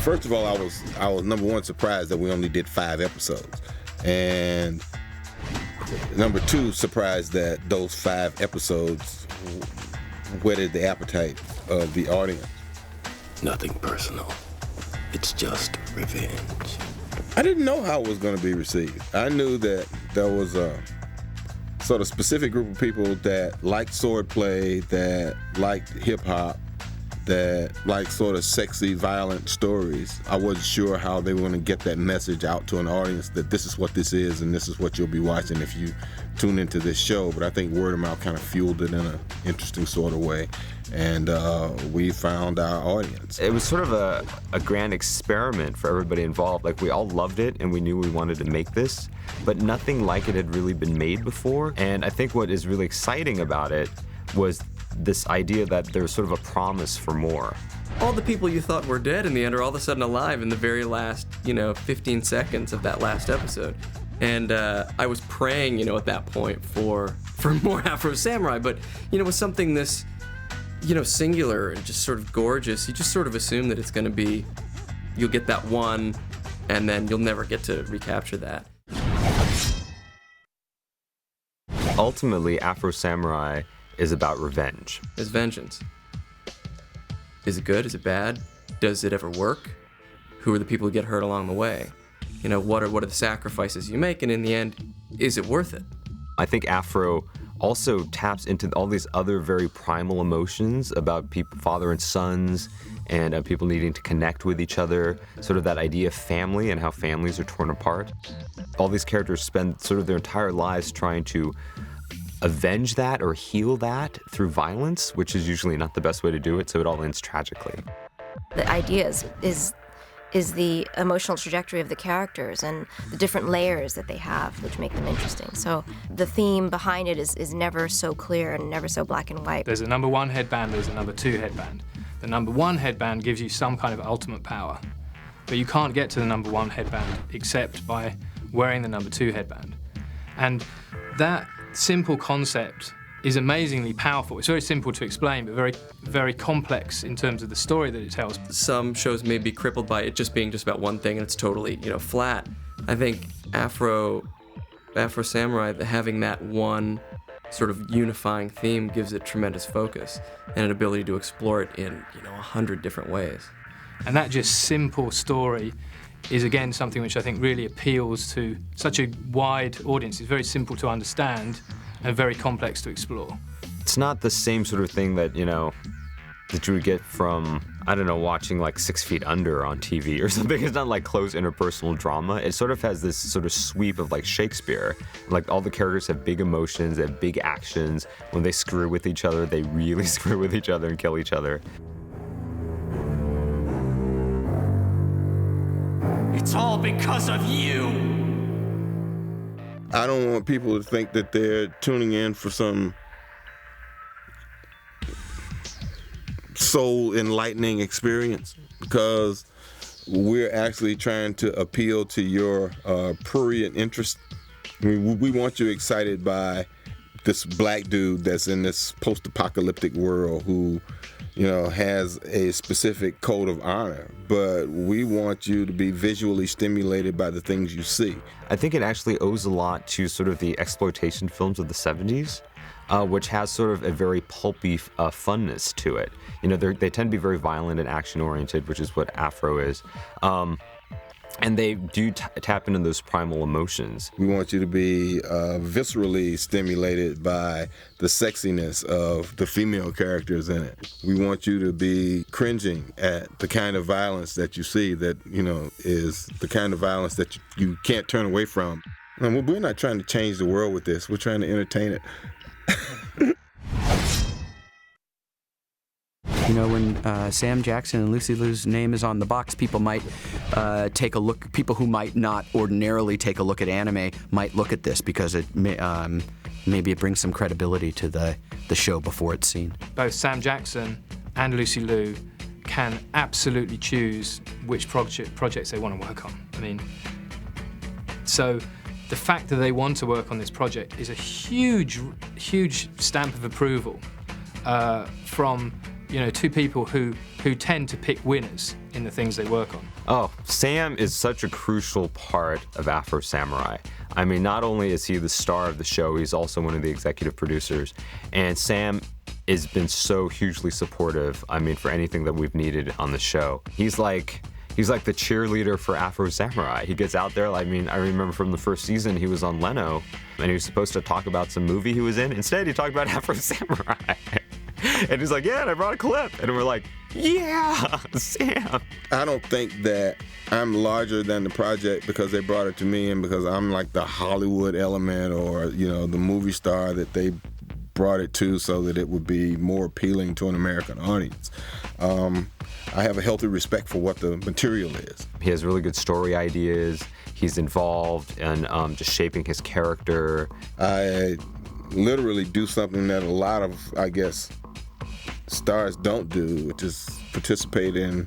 First of all, I was number one surprised that we only did 5 episodes, and number 2 surprised that those 5 episodes whetted the appetite of the audience. Nothing personal. It's just revenge. I didn't know how it was going to be received. I knew that there was a sort of specific group of people that liked swordplay, that liked hip-hop, that liked sort of sexy, violent stories. I wasn't sure how they were going to get that message out to an audience that this is what this is and this is what you'll be watching if you tune into this show. But I think word of mouth kind of fueled it in an interesting sort of way. And we found our audience. It was sort of a grand experiment for everybody involved. Like, we all loved it and we knew we wanted to make this, but nothing like it had really been made before. And I think what is really exciting about it was this idea that there's sort of a promise for more. All the people you thought were dead in the end are all of a sudden alive in the very last, 15 seconds of that last episode. And I was praying, at that point for more Afro Samurai, but, with something this, singular and just sort of gorgeous, you just sort of assume that it's going to be, you'll get that one, and then you'll never get to recapture that. Ultimately, Afro Samurai is about revenge. It's vengeance. Is it good? Is it bad? Does it ever work? Who are the people who get hurt along the way? What are the sacrifices you make? And in the end, is it worth it? I think Afro also taps into all these other very primal emotions about people, father and sons, and people needing to connect with each other, sort of that idea of family and how families are torn apart. All these characters spend sort of their entire lives trying to avenge that or heal that through violence, which is usually not the best way to do it, so it all ends tragically. The idea is the emotional trajectory of the characters and the different layers that they have, which make them interesting. So the theme behind it is never so clear and never so black and white. There's a number 1 headband, there's a number 2 headband. The number 1 headband gives you some kind of ultimate power, but you can't get to the number 1 headband except by wearing the number 2 headband. And that simple concept is amazingly powerful. It's very simple to explain, but very, very complex in terms of the story that it tells. Some shows may be crippled by it just being just about one thing and it's totally, flat. I think Afro Samurai, having that one sort of unifying theme gives it tremendous focus and an ability to explore it in, 100 different ways. And that just simple story is again something which I think really appeals to such a wide audience. It's very simple to understand and very complex to explore. It's not the same sort of thing that, that you would get from, watching like 6 Feet Under on TV or something. It's not like close interpersonal drama. It sort of has this sort of sweep of like Shakespeare. Like all the characters have big emotions, they have big actions. When they screw with each other, they really screw with each other and kill each other. It's all because of you! I don't want people to think that they're tuning in for some soul enlightening experience, because we're actually trying to appeal to your prurient interest. I mean, we want you excited by this black dude that's in this post-apocalyptic world who, has a specific code of honor, but we want you to be visually stimulated by the things you see. I think it actually owes a lot to sort of the exploitation films of the 70s, which has sort of a very pulpy funness to it. They tend to be very violent and action-oriented, which is what Afro is. And they do tap into those primal emotions. We want you to be viscerally stimulated by the sexiness of the female characters in it. We want you to be cringing at the kind of violence that you see that, is the kind of violence that you can't turn away from. And we're not trying to change the world with this. We're trying to entertain it. When Sam Jackson and Lucy Liu's name is on the box, people might take a look. People who might not ordinarily take a look at anime might look at this because it maybe it brings some credibility to the show before it's seen. Both Sam Jackson and Lucy Liu can absolutely choose which projects they want to work on. So the fact that they want to work on this project is a huge, huge stamp of approval from two people who tend to pick winners in the things they work on. Oh, Sam is such a crucial part of Afro Samurai. I mean, not only is he the star of the show, he's also one of the executive producers. And Sam has been so hugely supportive, I mean, for anything that we've needed on the show. He's like the cheerleader for Afro Samurai. He gets out there, I mean, I remember from the first season, he was on Leno, and he was supposed to talk about some movie he was in. Instead, he talked about Afro Samurai. And he's like, yeah, and I brought a clip. And we're like, yeah, Sam. I don't think that I'm larger than the project because they brought it to me and because I'm like the Hollywood element or, the movie star that they brought it to so that it would be more appealing to an American audience. I have a healthy respect for what the material is. He has really good story ideas. He's involved in just shaping his character. I literally do something that a lot of, I guess, stars don't do, which is participate in,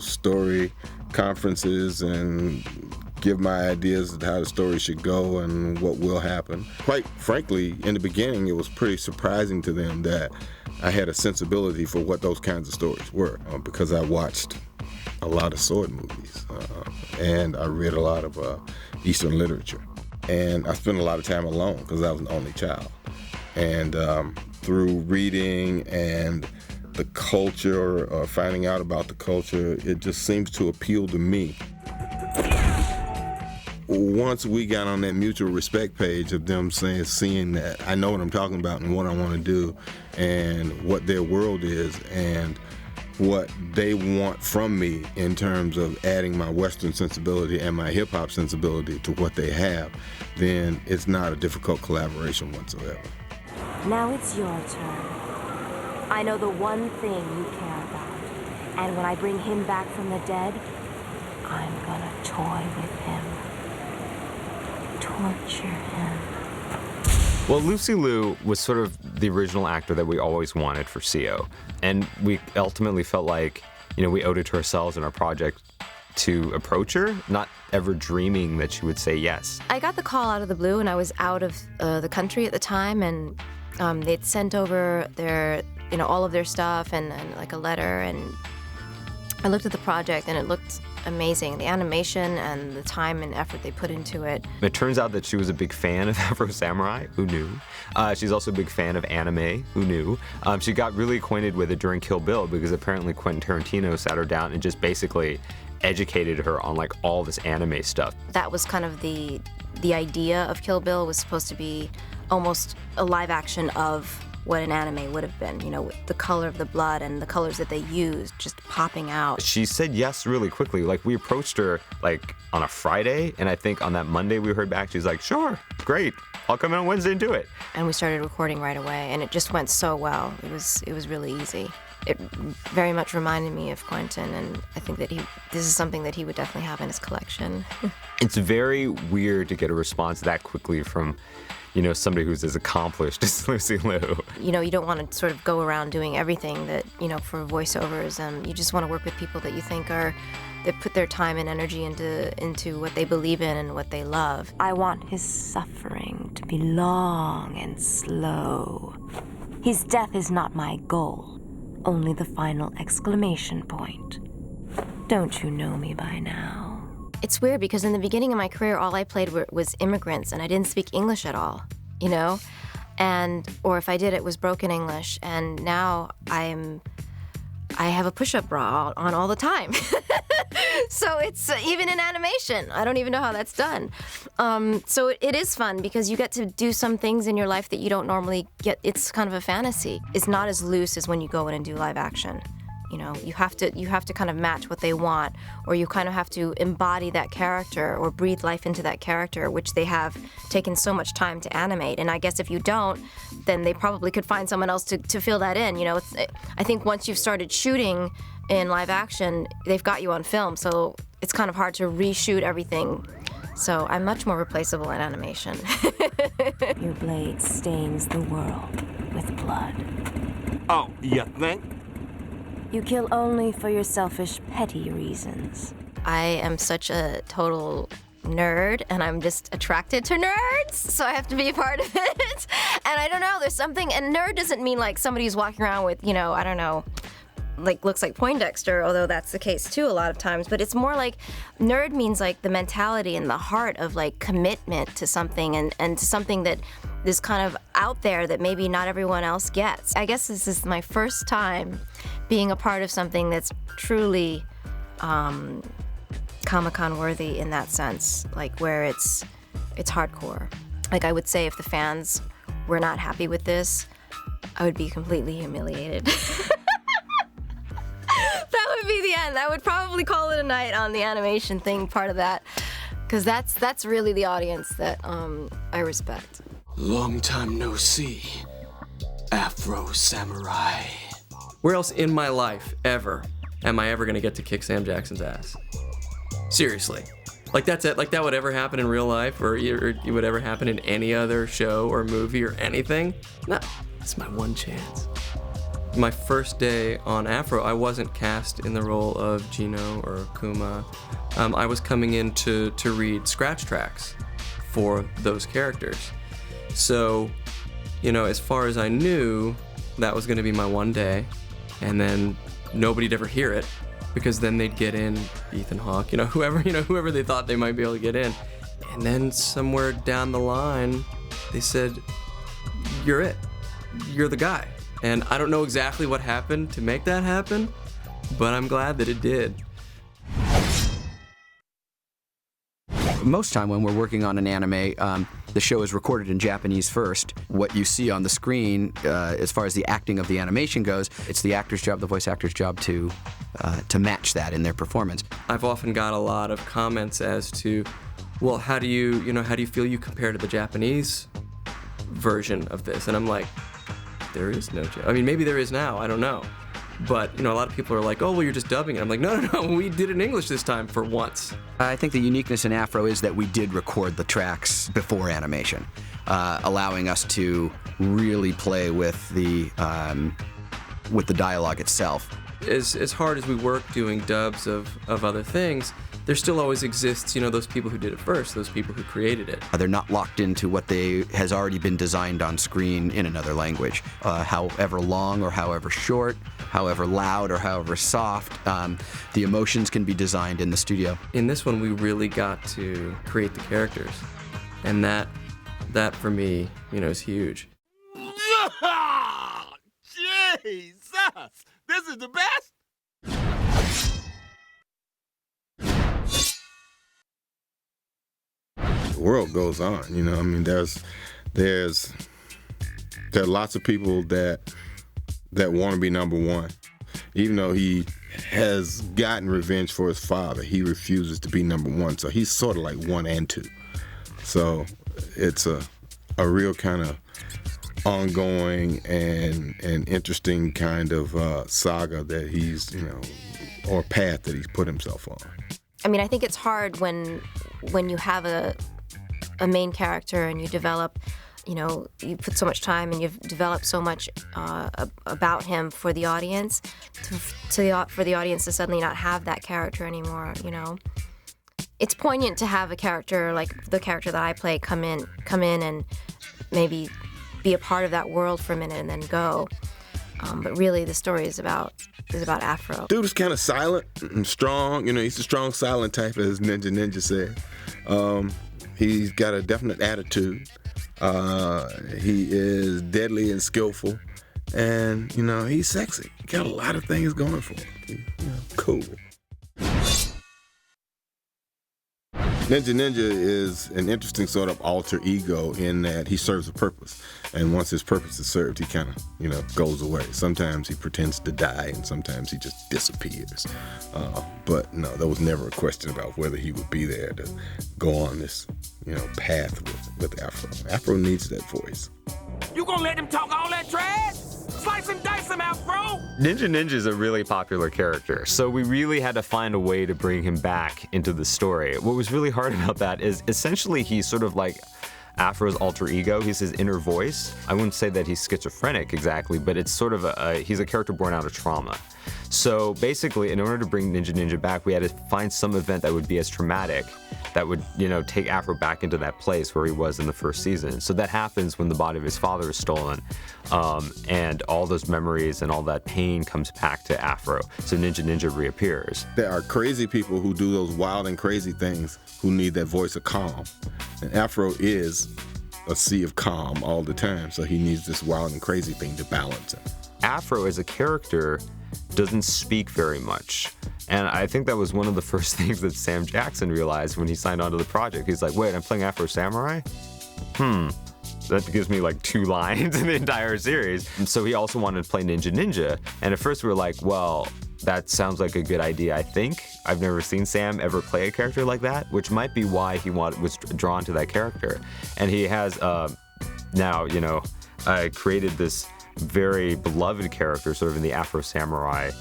story conferences and give my ideas of how the story should go and what will happen. Quite frankly, in the beginning, it was pretty surprising to them that I had a sensibility for what those kinds of stories were because I watched a lot of sword movies and I read a lot of Eastern literature. And I spent a lot of time alone because I was an only child. And through reading and the culture or finding out about the culture, it just seems to appeal to me. Once we got on that mutual respect page of them seeing that I know what I'm talking about and what I want to do and what their world is and what they want from me in terms of adding my Western sensibility and my hip-hop sensibility to what they have, then it's not a difficult collaboration whatsoever. Now it's your turn. I know the one thing you care about, and when I bring him back from the dead, I'm gonna toy with him. Torture him. Well, Lucy Liu was sort of the original actor that we always wanted for CO, and we ultimately felt like, we owed it to ourselves and our project to approach her, not ever dreaming that she would say yes. I got the call out of the blue, and I was out of the country at the time, and they'd sent over their, all of their stuff and like a letter, and I looked at the project, and it looked amazing. The animation and the time and effort they put into it. It turns out that she was a big fan of Afro Samurai. Who knew? She's also a big fan of anime. Who knew? She got really acquainted with it during Kill Bill because apparently Quentin Tarantino sat her down and just basically educated her on like all this anime stuff. That was kind of the idea of Kill Bill, was supposed to be almost a live action of what an anime would have been, with the color of the blood and the colors that they used just popping out. She said yes really quickly. Like, we approached her like on a Friday, and I think on that Monday we heard back, she's like, sure, great, I'll come in on Wednesday and do it. And we started recording right away, and it just went so well. It was really easy. It very much reminded me of Quentin, and I think that this is something that he would definitely have in his collection. It's very weird to get a response that quickly from somebody who's as accomplished as Lucy Liu. You don't want to sort of go around doing everything that, for voiceovers. You just want to work with people that you think that put their time and energy into what they believe in and what they love. I want his suffering to be long and slow. His death is not my goal, only the final exclamation point. Don't you know me by now? It's weird because in the beginning of my career, all I played was immigrants, and I didn't speak English at all, or if I did, it was broken English. And now I have a push-up bra on all the time. So it's even in animation. I don't even know how that's done. So it is fun because you get to do some things in your life that you don't normally get. It's kind of a fantasy. It's not as loose as when you go in and do live action. You have to kind of match what they want, or you kind of have to embody that character or breathe life into that character, which they have taken so much time to animate. And I guess if you don't, then they probably could find someone else to fill that in. I think once you've started shooting in live action, they've got you on film, so it's kind of hard to reshoot everything. So I'm much more replaceable in animation. Your blade stains the world with blood. Oh, you think? You kill only for your selfish, petty reasons. I am such a total nerd, and I'm just attracted to nerds, so I have to be a part of it. And I don't know, there's something, and nerd doesn't mean like somebody who's walking around with, you know, I don't know, like looks like Poindexter, although that's the case too a lot of times, but it's more like nerd means like the mentality and the heart of like commitment to something and to something that is kind of out there that maybe not everyone else gets. I guess this is my first time being a part of something that's truly Comic-Con worthy in that sense, like where it's hardcore. Like I would say if the fans were not happy with this, I would be completely humiliated. That would be the end. I would probably call it a night on the animation thing part of that, because that's really the audience that I respect. Long time no see, Afro Samurai. Where else in my life ever am I ever gonna get to kick Sam Jackson's ass? Seriously. Like that's it. Like that would ever happen in real life, or it would ever happen in any other show or movie or anything? No, it's my one chance. My first day on Afro, I wasn't cast in the role of Jinno or Kuma. I was coming in to read scratch tracks for those characters. So, you know, as far as I knew, that was gonna be my one day, and then nobody'd ever hear it, because then they'd get in Ethan Hawke, whoever they thought they might be able to get in. And then somewhere down the line, they said, you're it. You're the guy. And I don't know exactly what happened to make that happen, but I'm glad that it did. Most time when we're working on an anime, the show is recorded in Japanese first. What you see on the screen, as far as the acting of the animation goes, it's the actor's job, the voice actor's job to match that in their performance. I've often got a lot of comments as to, well, how do you feel you compare to the Japanese version of this? And I'm like, there is no, I mean, maybe there is now, I don't know. But, a lot of people are like, oh, well, you're just dubbing it. I'm like, no, we did it in English this time for once. I think the uniqueness in Afro is that we did record the tracks before animation, allowing us to really play with the dialogue itself. As hard as we work doing dubs of other things, there still always exists, those people who did it first, those people who created it. They're not locked into what has already been designed on screen in another language. However long or however short, however loud or however soft, the emotions can be designed in the studio. In this one, we really got to create the characters. And that for me, is huge. Jesus! This is the best! The world goes on, I mean, there are lots of people that want to be number one. Even though he has gotten revenge for his father, he refuses to be number one. So he's sort of like 1 and 2. So it's a real kind of ongoing and interesting kind of saga that he's, or path that he's put himself on. I mean, I think it's hard when you have a main character and you develop, you put so much time and you've developed so much about him for the audience, for the audience to suddenly not have that character anymore, It's poignant to have a character like the character that I play come in and maybe be a part of that world for a minute and then go. But really, the story is about Afro. Dude is kind of silent and strong. He's a strong, silent type, as Ninja said. He's got a definite attitude. He is deadly and skillful, and he's sexy. He got a lot of things going for him. Cool. Ninja is an interesting sort of alter ego in that he serves a purpose, and once his purpose is served, he kind of, goes away. Sometimes he pretends to die, and sometimes he just disappears. But no, there was never a question about whether he would be there to go on this, path with Afro. Afro needs that voice. You gonna let him talk all that trash? Slice and dice him, Afro! Ninja is a really popular character, so we really had to find a way to bring him back into the story. What was really hard about that is essentially he's sort of like Afro's alter ego. He's his inner voice. I wouldn't say that he's schizophrenic exactly, but it's sort of he's a character born out of trauma. So basically, in order to bring Ninja back, we had to find some event that would be as traumatic, that would, take Afro back into that place where he was in the first season. So that happens when the body of his father is stolen, and all those memories and all that pain comes back to Afro. So Ninja reappears. There are crazy people who do those wild and crazy things who need that voice of calm. And Afro is a sea of calm all the time, so he needs this wild and crazy thing to balance him. Afro as a character doesn't speak very much. And I think that was one of the first things that Sam Jackson realized when he signed on to the project. He's like, wait, I'm playing Afro Samurai? That gives me like 2 lines in the entire series. And so he also wanted to play Ninja. And at first we were like, well, that sounds like a good idea, I think. I've never seen Sam ever play a character like that, which might be why he was drawn to that character. And he has now, created this very beloved character sort of in the Afro Samurai,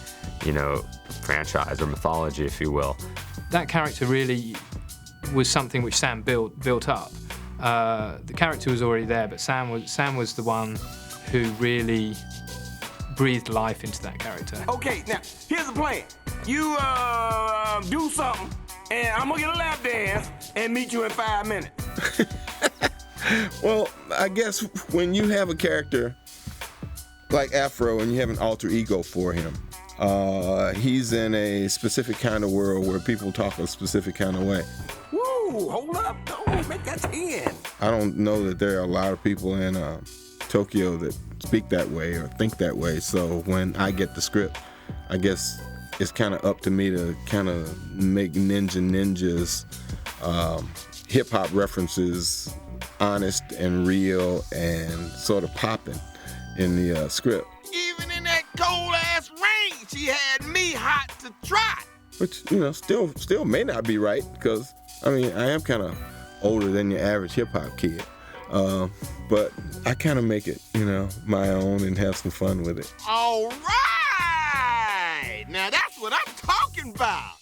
franchise or mythology, if you will. That character really was something which Sam built up. The character was already there, but Sam was the one who really breathed life into that character. Okay, now, here's the plan. You, do something, and I'm gonna get a lap dance and meet you in 5 minutes. Well, I guess when you have a character like Afro and you have an alter ego for him, he's in a specific kind of world where people talk a specific kind of way. Woo, hold up, don't make that 10. I don't know that there are a lot of people in Tokyo that speak that way or think that way, so when I get the script, I guess it's kind of up to me to kind of make Ninja's hip-hop references honest and real and sort of popping in the script. Even in that cold-ass rain, she had me hot to trot. Which, still may not be right, because, I am kind of older than your average hip-hop kid. But I kind of make it, my own and have some fun with it. All right! Now that's what I'm talking about!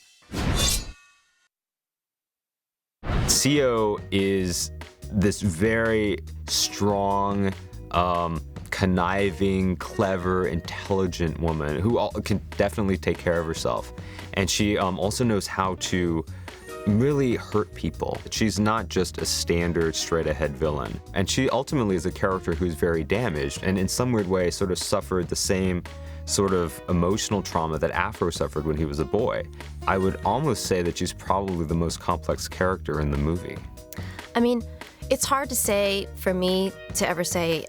Seo is this very strong, conniving, clever, intelligent woman who can definitely take care of herself. And she also knows how to really hurt people. She's not just a standard straight-ahead villain. And she ultimately is a character who's very damaged and in some weird way sort of suffered the same sort of emotional trauma that Afro suffered when he was a boy. I would almost say that she's probably the most complex character in the movie. It's hard to say for me to ever say,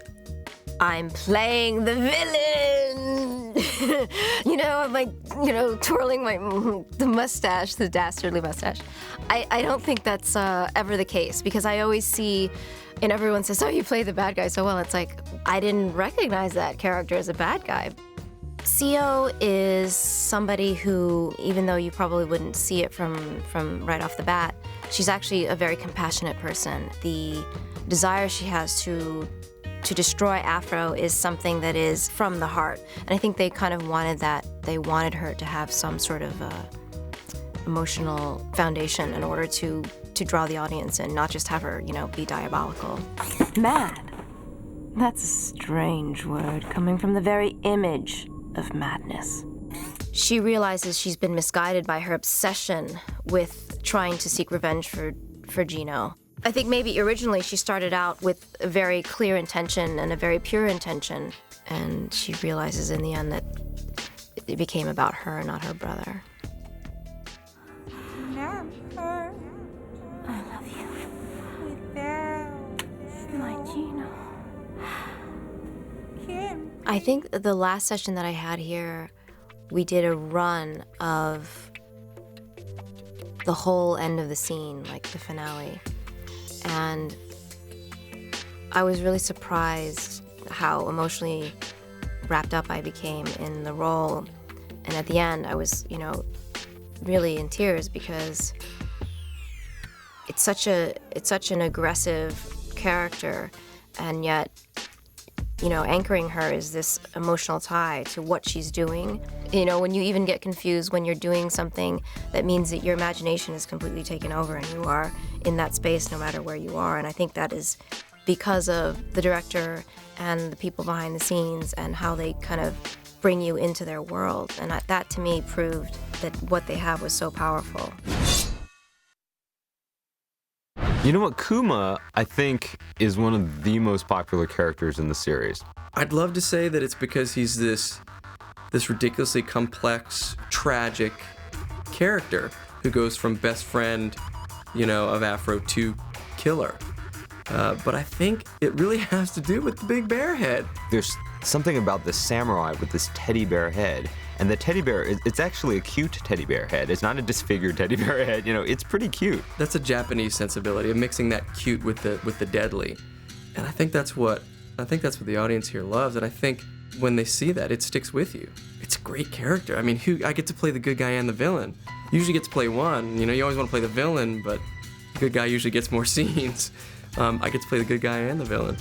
I'm playing the villain. I'm like, twirling the mustache, the dastardly mustache. I don't think that's ever the case, because I always see, and everyone says, oh, you play the bad guy so well. It's like, I didn't recognize that character as a bad guy. Seo is somebody who, even though you probably wouldn't see it from right off the bat, she's actually a very compassionate person. The desire she has to destroy Afro is something that is from the heart. And I think they kind of wanted that. They wanted her to have some sort of emotional foundation in order to draw the audience in, not just have her, be diabolical. Mad? That's a strange word coming from the very image of madness. She realizes she's been misguided by her obsession with trying to seek revenge for Jinno. I think maybe originally she started out with a very clear intention and a very pure intention, and she realizes in the end that it became about her, not her brother. I love you. My Jinno. I think the last session that I had here, we did a run of the whole end of the scene, like the finale. And I was really surprised how emotionally wrapped up I became in the role. And at the end, I was, really in tears, because it's such an aggressive character, and yet, anchoring her is this emotional tie to what she's doing. When you even get confused when you're doing something, that means that your imagination is completely taken over and you are in that space no matter where you are. And I think that is because of the director and the people behind the scenes and how they kind of bring you into their world. And that to me proved that what they have was so powerful. You know what? Kuma, I think, is one of the most popular characters in the series. I'd love to say that it's because he's this ridiculously complex, tragic character who goes from best friend, of Afro to killer. But I think it really has to do with the big bear head. There's something about the samurai with this teddy bear head. And the teddy bear, it's actually a cute teddy bear head. It's not a disfigured teddy bear head. It's pretty cute. That's a Japanese sensibility of mixing that cute with the deadly. And I think that's what the audience here loves. And I think when they see that, it sticks with you. It's a great character. I mean, I get to play the good guy and the villain. You usually get to play one. You always want to play the villain, but the good guy usually gets more scenes. I get to play the good guy and the villain.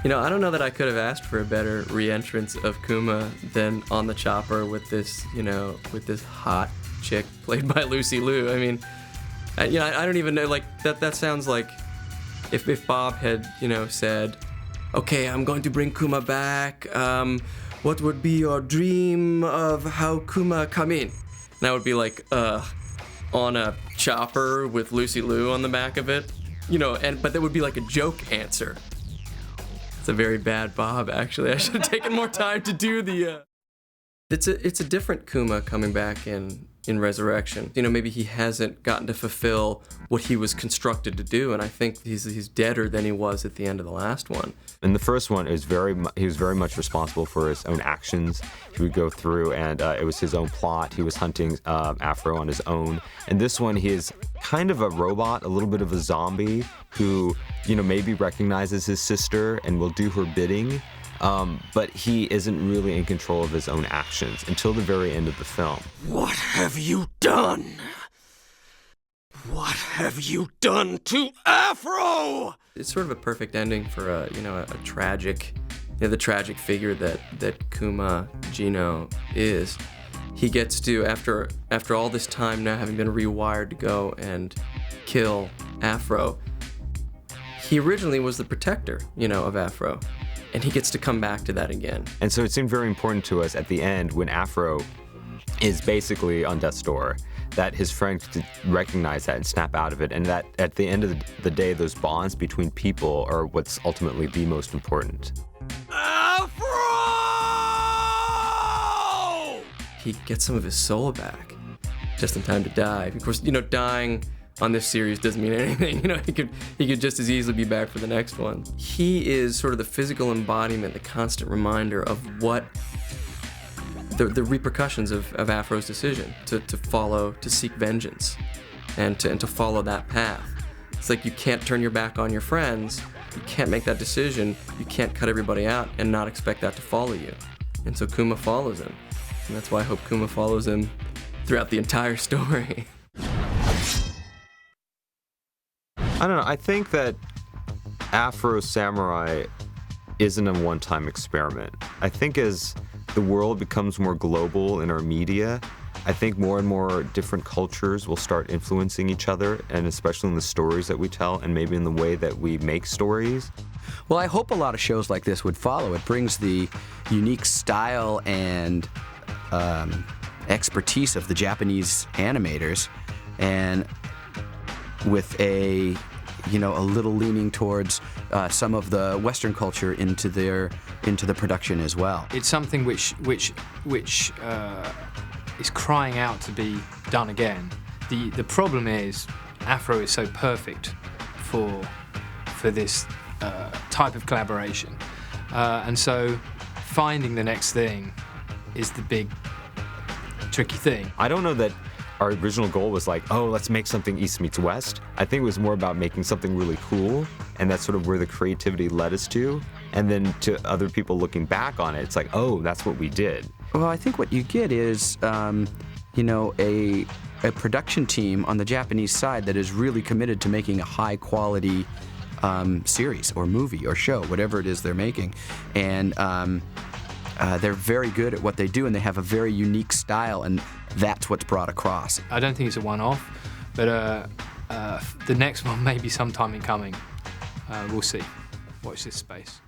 I don't know that I could have asked for a better re-entrance of Kuma than on the chopper with this, with this hot chick played by Lucy Liu. I mean, I don't even know, that sounds like if Bob had, said, okay, I'm going to bring Kuma back. What would be your dream of how Kuma come in? And that would be like, on a chopper with Lucy Liu on the back of it, but that would be like a joke answer. It's a very bad Bob, actually. I should have taken more time to do the... It's a different Kuma coming back in Resurrection. Maybe he hasn't gotten to fulfill what he was constructed to do, and I think he's deader than he was at the end of the last one. In the first one, he was very much responsible for his own actions. He would go through, and it was his own plot. He was hunting Afro on his own. In this one, he is kind of a robot, a little bit of a zombie, who, maybe recognizes his sister and will do her bidding. But he isn't really in control of his own actions until the very end of the film. What have you done? What have you done to Afro? It's sort of a perfect ending for a tragic, the tragic figure that Kuma Jinno is. He gets to, after all this time now, having been rewired to go and kill Afro, he originally was the protector, of Afro. And he gets to come back to that again. And so it seemed very important to us at the end, when Afro is basically on death's door, that his friend could recognize that and snap out of it, and that at the end of the day, those bonds between people are what's ultimately the most important. Afro! He gets some of his soul back, just in time to die. Of course, dying on this series doesn't mean anything. He could just as easily be back for the next one. He is sort of the physical embodiment, the constant reminder of what the repercussions of Afro's decision to seek vengeance and to follow that path. It's like you can't turn your back on your friends, you can't make that decision, you can't cut everybody out and not expect that to follow you. And so Kuma follows him. And that's why I hope Kuma follows him throughout the entire story. I don't know, I think that Afro Samurai isn't a one-time experiment. I think as the world becomes more global in our media, I think more and more different cultures will start influencing each other, and especially in the stories that we tell, and maybe in the way that we make stories. Well, I hope a lot of shows like this would follow. It brings the unique style and expertise of the Japanese animators, and with a little leaning towards some of the Western culture into the production as well. It's something which is crying out to be done again. The problem is Afro is so perfect for this type of collaboration, and so finding the next thing is the big tricky thing. I don't know that our original goal was like, oh, let's make something East meets West. I think it was more about making something really cool, and that's sort of where the creativity led us to. And then to other people looking back on it, it's like, oh, that's what we did. Well, I think what you get is, a production team on the Japanese side that is really committed to making a high-quality series or movie or show, whatever it is they're making. And they're very good at what they do, and they have a very unique style, and that's what's brought across. I don't think it's a one-off, but the next one may be sometime in coming. We'll see. Watch this space.